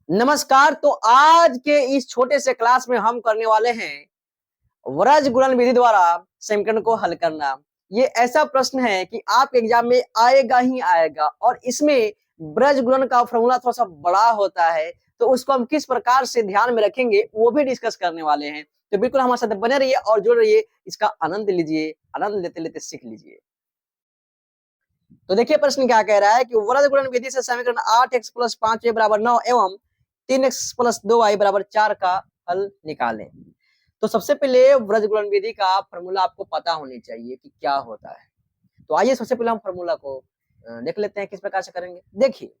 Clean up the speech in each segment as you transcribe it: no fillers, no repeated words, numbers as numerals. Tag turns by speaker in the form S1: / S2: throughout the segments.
S1: नमस्कार। तो आज के इस छोटे से क्लास में हम करने वाले हैं व्रज गुणन विधि द्वारा समीकरण को हल करना। ये ऐसा प्रश्न है कि आपके एग्जाम में आएगा ही आएगा और इसमें ब्रज गुणन का फॉर्मूला थोड़ा सा बड़ा होता है, तो उसको हम किस प्रकार से ध्यान में रखेंगे वो भी डिस्कस करने वाले हैं। तो बिल्कुल हमारे साथ बने रहिए और जुड़ रहिए, इसका आनंद लीजिए, आनंद लेते लेते सीख लीजिए। तो देखिए प्रश्न क्या कह रहा है कि व्रज गुणन विधि से समीकरण 8x + 5y = 9 एवं 3x + 2y = 4 का हल निकालें। तो सबसे पहले व्रज गुणन विधि का फॉर्मूला आपको पता होनी चाहिए कि क्या होता है। तो आइए सबसे पहले हम फॉर्मूला को देख लेते हैं किस प्रकार से करेंगे। देखिए,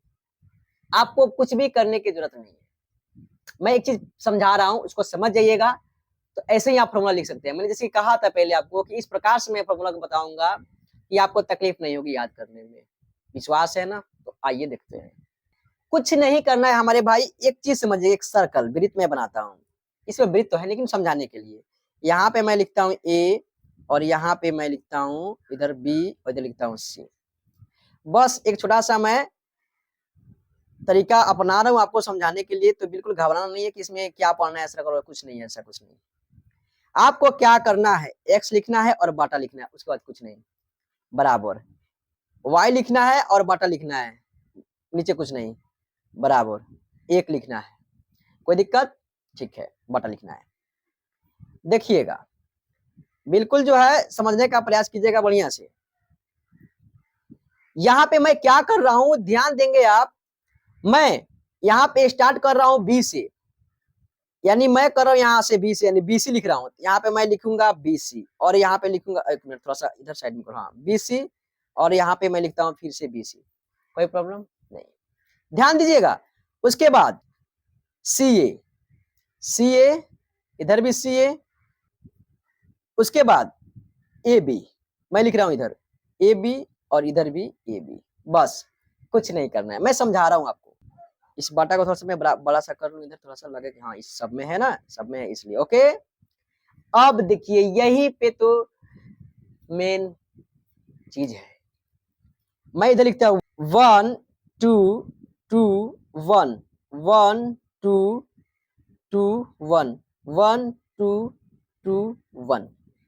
S1: आपको कुछ भी करने की जरूरत नहीं है। मैं एक चीज समझा रहा हूं, उसको समझ जाइएगा। तो ऐसे ही आप फॉर्मूला लिख सकते हैं। मैंने जैसे कहा था पहले आपको कि इस प्रकार से मैं फॉर्मूला को बताऊंगा कि आपको तकलीफ नहीं होगी याद करने में। विश्वास है ना? तो आइए देखते हैं। कुछ नहीं करना है हमारे भाई, एक चीज समझिए, एक सर्कल वृत्त में बनाता हूँ। इसमें वृत्त तो है लेकिन समझाने के लिए यहाँ पे मैं लिखता हूँ ए और यहाँ पे मैं लिखता हूँ इधर बी और इधर लिखता हूँ सी। बस एक छोटा सा मैं तरीका अपना रहा हूँ आपको समझाने के लिए। तो बिल्कुल घबराना नहीं है कि इसमें क्या पढ़ना है, ऐसा करो, कुछ नहीं है, ऐसा कुछ नहीं। आपको क्या करना है, एक्स लिखना है और बाटा लिखना है, उसके बाद कुछ नहीं, बराबर y लिखना है और बाटा लिखना है, नीचे कुछ नहीं, बराबर एक लिखना है। कोई दिक्कत? ठीक है, बाटा लिखना है। देखिएगा, बिल्कुल जो है समझने का प्रयास कीजिएगा बढ़िया से। यहाँ पे मैं क्या कर रहा हूं, ध्यान देंगे आप। मैं यहाँ पे स्टार्ट कर रहा हूं बी से, यानी मैं कर रहा हूं यहाँ से बी से, यानी बीसी लिख रहा हूं। यहाँ पे मैं लिखूंगा बीसी और यहाँ पे लिखूंगा, एक मिनट थोड़ा सा इधर साइड में करो, हाँ बीसी, और यहाँ पे मैं लिखता हूँ फिर से बीसी। कोई प्रॉब्लम नहीं, ध्यान दीजिएगा। उसके बाद सी ए, इधर भी सी ए, उसके बाद ए बी, मैं लिख रहा हूं इधर ए बी और इधर भी ए बी। बस कुछ नहीं करना है, मैं समझा रहा हूं आपको। इस बाटा को थोड़ा सा मैं बड़ा सा कर लूं, इधर थोड़ा सा लगे कि हाँ इस सब में है ना, सब में है इसलिए। ओके, अब देखिए यहीं पे तो मेन चीज है। मैं इधर लिखता हूं 1 2 2 1 1 2 2 1 1 2 2 1।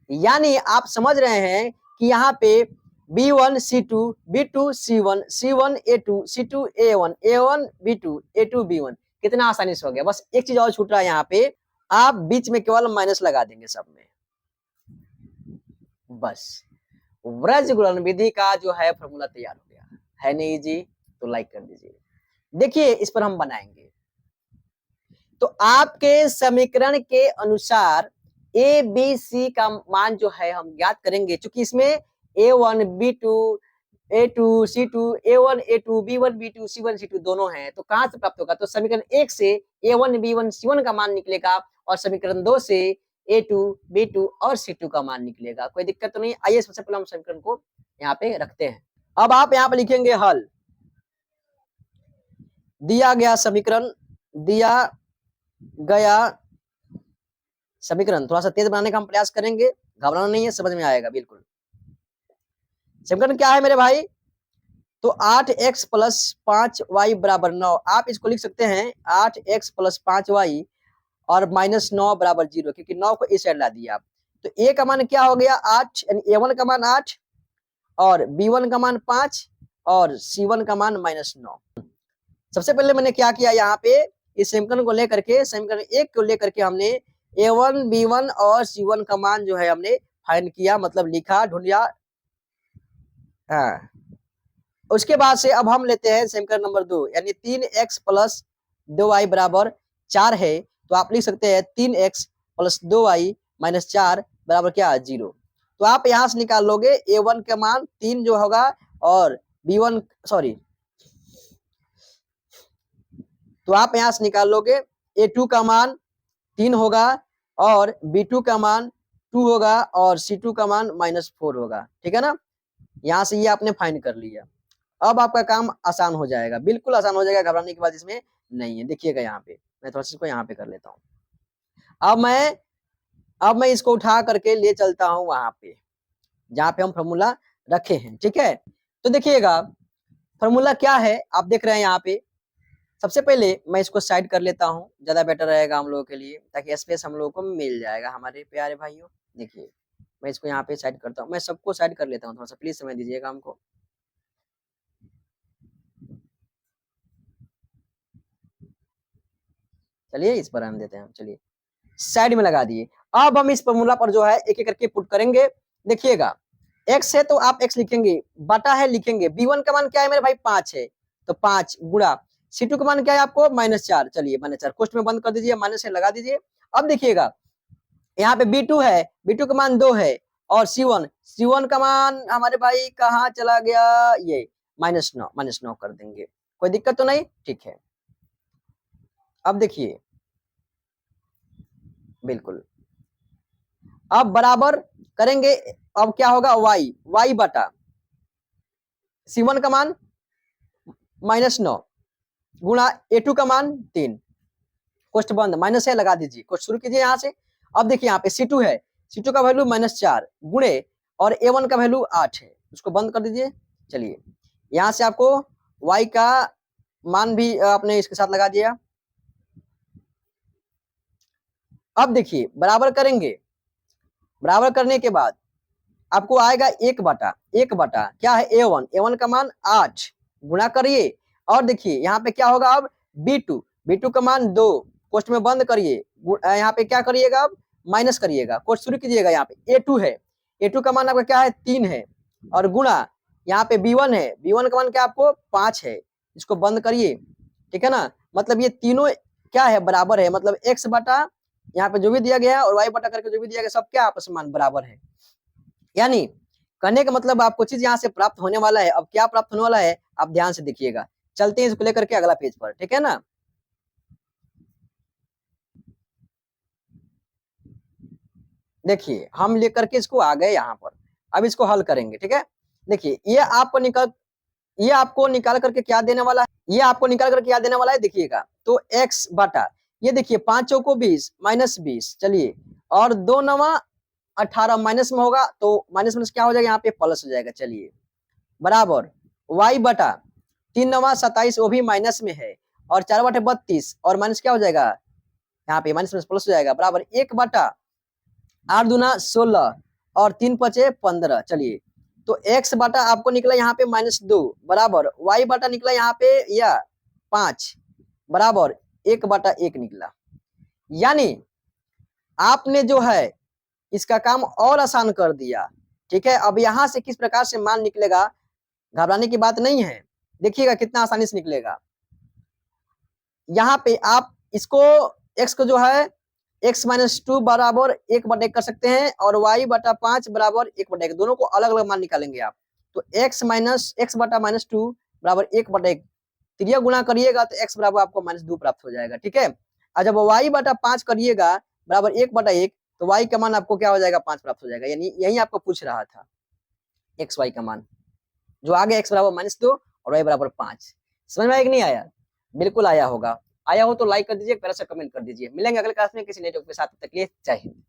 S1: यानी आप समझ रहे हैं कि यहाँ पे B1 C2 B2 C1 C1 A2 C2 A1 A1 B2 A2 B1। कितना आसानी से हो गया। बस एक चीज और छूट रहा है यहाँ पे, आप बीच में केवल माइनस लगा देंगे सब में। बस व्रज गुणन विधि का जो है फॉर्मूला तैयार हो गया है। नहीं जी? तो लाइक कर दीजिए। देखिए इस पर हम बनाएंगे। तो आपके समीकरण के अनुसार ए बी सी का मान जो है हम ज्ञात करेंगे, क्योंकि इसमें A1 B2 A2 C2 A1 A2 B1 B2 C1 C2 दोनों हैं। तो कहां से प्राप्त होगा? तो समीकरण 1 से A1 B1 C1 का मान निकलेगा और समीकरण 2 से A2 B2 और C2 का मान निकलेगा। कोई दिक्कत तो नहीं। आइए सबसे पहले हम समीकरण को यहाँ पे रखते हैं। अब आप यहाँ पे लिखेंगे हल। दिया गया समीकरण, दिया गया समीकरण, थोड़ा सा तेज बनाने का हम प्रयास करेंगे, घबराना नहीं है, समझ में आएगा बिल्कुल। समीकरण क्या है मेरे भाई? तो 8x + 5y = 9। आप इसको लिख सकते हैं 8x + 5y और -9 = 0, क्योंकि 9 को इस साइड ला दिया आप। तो a का मान क्या हो गया? 8, यानी a1 का मान 8 और b1 का मान 5 और c1 का मान -9। सबसे पहले मैंने क्या किया, यहाँ पे इस समीकरण को लेकर के, समीकरण 1 को लेकर के हमने a1 b1 और c1 का मान जो है हमने फाइंड किया, मतलब लिखा, ढूंढिया। हाँ, उसके बाद से अब हम लेते हैं समीकरण नंबर 2, यानी 3x + 2y = 4 है। तो आप लिख सकते हैं 3x + 2y - 4 बराबर क्या? 0। तो आप यहां से निकाल लोगे a1 का मान 3 जो होगा और b1 सॉरी, तो आप यहां से निकाल लोगे a2 का मान 3 होगा और b2 का मान 2 होगा और c2 का मान -4 होगा। ठीक है ना? यहां से ये आपने फाइंड कर लिया। अब आपका काम आसान हो जाएगा, बिल्कुल आसान हो जाएगा, घबराने की बात इसमें नहीं है। देखिएगा यहाँ पे मैं थोड़ा सा इसको यहाँ पे कर लेता हूँ। अब मैं इसको उठा करके ले चलता हूँ वहां पे जहाँ पे हम फॉर्मूला रखे हैं। ठीक है, तो देखिएगा फॉर्मूला क्या है, आप देख रहे हैं यहाँ पे सबसे पहले मैं इसको साइड कर लेता हूँ, ज्यादा बेटर रहेगा हम लोगों के लिए, ताकि स्पेस हम लोगों को मिल जाएगा हमारे प्यारे भाइयों। देखिए मैं इसको यहाँ पे साइड करता हूँ, मैं सबको साइड कर लेता हूँ, थोड़ा सा प्लीज समय दीजिएगा हमको। चलिए इस पर हम देते हैं, चलिए साइड में लगा दिए। अब हम इस फॉर्मूला पर जो है एक एक करके पुट करेंगे। देखिएगा x है तो आप x लिखेंगे, बटा है लिखेंगे, b1 का मान क्या है मेरे भाई 5 है, तो 5 गुणा c2 का मान क्या है आपको -4, चलिए -4 कोष्ठ में बंद कर दीजिए, माइनस से लगा दीजिए। अब देखिएगा यहाँ पे b2 है, b2 का मान 2 है, और c1 का मान हमारे भाई कहाँ चला गया, ये -9 कर देंगे, कोई दिक्कत तो नहीं, ठीक है। अब देखिए बिल्कुल, अब बराबर करेंगे, अब क्या होगा y बटा c1 का मान -9 गुणा a2 का मान 3, कोष्ठ बंद, माइनस है लगा दीजिए, कोष्ठ शुरू कीजिए यहाँ से। अब देखिए यहाँ पे c2 है, c2 का वैल्यू -4 गुणे, और a1 का वैल्यू 8 है, उसको बंद कर दीजिए। चलिए यहाँ से आपको y का मान भी आपने इसके साथ लगा दिया। अब देखिए बराबर करेंगे, बराबर करने के बाद आपको आएगा 1 बटा क्या है a1 का मान 8 गुणा करिए, और देखिए यहाँ पे क्या होगा, अब b2 का मान 2, कोष्ठ में बंद करिए, यहाँ पे क्या करिएगा, अब माइनस करिएगा, कोष्ठ शुरू कीजिएगा। यहाँ पे a2 है, a2 का मान आपका क्या है 3 है, और गुणा यहाँ पे b1 है, b1 का मान क्या आपको 5 है, इसको बंद करिए, ठीक है ना। मतलब ये तीनों क्या है, बराबर है, मतलब x बटा यहाँ पे जो भी दिया गया है और y बटा करके जो भी दिया गया, सब क्या आपस में मान बराबर है। यानी कहने का मतलब आपको चीज यहाँ से प्राप्त होने वाला है। अब क्या प्राप्त होने वाला है आप ध्यान से देखिएगा, चलते हैं इसको लेकर के अगला पेज पर, ठीक है ना। देखिए हम लेकर के इसको आ गए यहाँ पर, अब इसको हल करेंगे, ठीक है। देखिए ये आपको निकाल करके क्या देने वाला है, ये आपको निकाल करके क्या देने वाला है, देखिएगा तो x बटा, ये देखिए 5 चौको 20 -20, चलिए, और 2 नवा 18 माइनस में होगा, तो माइनस माइनस क्या हो जाएगा, यहाँ पे प्लस हो जाएगा, चलिए बराबर y बटा 3 नवा 27, वो भी माइनस में है, और 4 बटे 32, और माइनस क्या हो जाएगा, यहाँ पे माइनस माइनस प्लस हो जाएगा, बराबर 1 बटा 8 दूना 16, और 3 पचे 15, चलिए तो x बटा आपको निकला यहाँ पे -2 बराबर y बटा निकला यहाँ पे या 5 बराबर 1 बटा 1 निकला। यानी आपने जो है इसका काम और आसान कर दिया, ठीक है। अब यहाँ से किस प्रकार से मान निकलेगा, घबराने की बात नहीं है, देखिएगा कितना आसानी से निकलेगा। यहाँ पे आप इसको x को जो है x -2 बराबर 1/1 कर सकते हैं, और y बटा 5 बराबर 1/1, दोनों को अलग अलग मान निकालेंगे आप, तो x बटा -2 बराबर 1/1, त्रिया गुणा करिएगा तो x बराबर आपको -2 प्राप्त हो जाएगा, ठीक है। और जब y बटा 5 करिएगा बराबर 1/1, तो y का मान आपको क्या हो जाएगा 5 प्राप्त हो जाएगा। यानी यही आपको पूछ रहा था, x y का मान जो आ गया, x बराबर -2 और y बराबर 5। समझ में आया कि नहीं आया, बिल्कुल आया होगा, आया हो तो लाइक कर दीजिए, प्यारा सा कमेंट कर दीजिए। मिलेंगे अगले क्लास में किसी नए टॉपिक के साथ, तक के लिए जय हिंद।